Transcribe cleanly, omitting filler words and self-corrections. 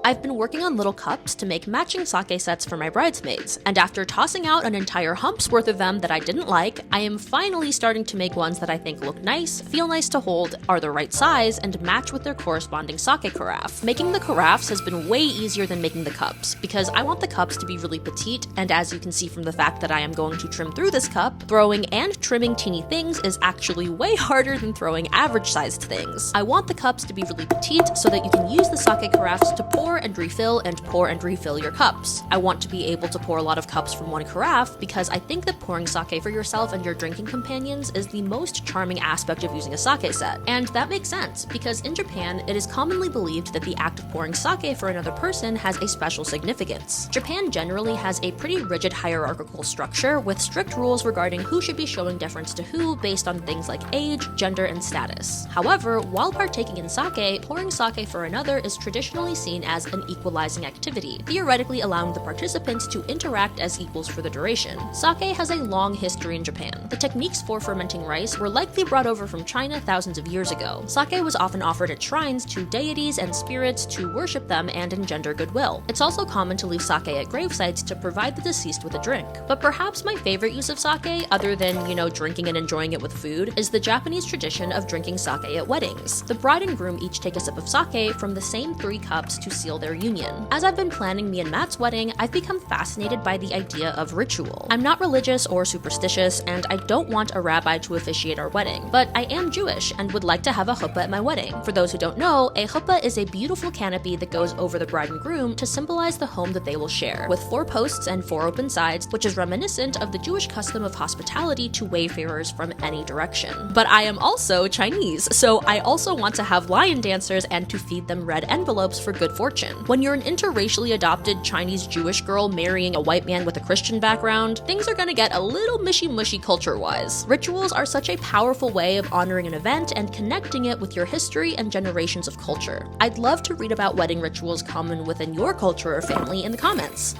I've been working on little cups to make matching sake sets for my bridesmaids, and after tossing out an entire hump's worth of them that I didn't like, I am finally starting to make ones that I think look nice, feel nice to hold, are the right size, and match with their corresponding sake carafe. Making the carafes has been way easier than making the cups, because I want the cups to be really petite, and as you can see from the fact that I am going to trim through this cup, throwing and trimming teeny things is actually way harder than throwing average-sized things. I want the cups to be really petite so that you can use the sake carafes to pour and refill your cups. I want to be able to pour a lot of cups from one carafe because I think that pouring sake for yourself and your drinking companions is the most charming aspect of using a sake set. And that makes sense, because in Japan, it is commonly believed that the act of pouring sake for another person has a special significance. Japan generally has a pretty rigid hierarchical structure with strict rules regarding who should be showing deference to who based on things like age, gender, and status. However, while partaking in sake, pouring sake for another is traditionally seen as an equalizing activity, theoretically allowing the participants to interact as equals for the duration. Sake has a long history in Japan. The techniques for fermenting rice were likely brought over from China thousands of years ago. Sake was often offered at shrines to deities and spirits to worship them and engender goodwill. It's also common to leave sake at gravesites to provide the deceased with a drink. But perhaps my favorite use of sake, other than, drinking and enjoying it with food, is the Japanese tradition of drinking sake at weddings. The bride and groom each take a sip of sake from the same 3 cups to seal their union. As I've been planning me and Matt's wedding, I've become fascinated by the idea of ritual. I'm not religious or superstitious, and I don't want a rabbi to officiate our wedding, but I am Jewish and would like to have a chuppah at my wedding. For those who don't know, a chuppah is a beautiful canopy that goes over the bride and groom to symbolize the home that they will share, with 4 posts and 4 open sides, which is reminiscent of the Jewish custom of hospitality to wayfarers from any direction. But I am also Chinese, so I also want to have lion dancers and to feed them red envelopes for good fortune. When you're an interracially adopted Chinese Jewish girl marrying a white man with a Christian background, things are gonna get a little mushy culture-wise. Rituals are such a powerful way of honoring an event and connecting it with your history and generations of culture. I'd love to read about wedding rituals common within your culture or family in the comments.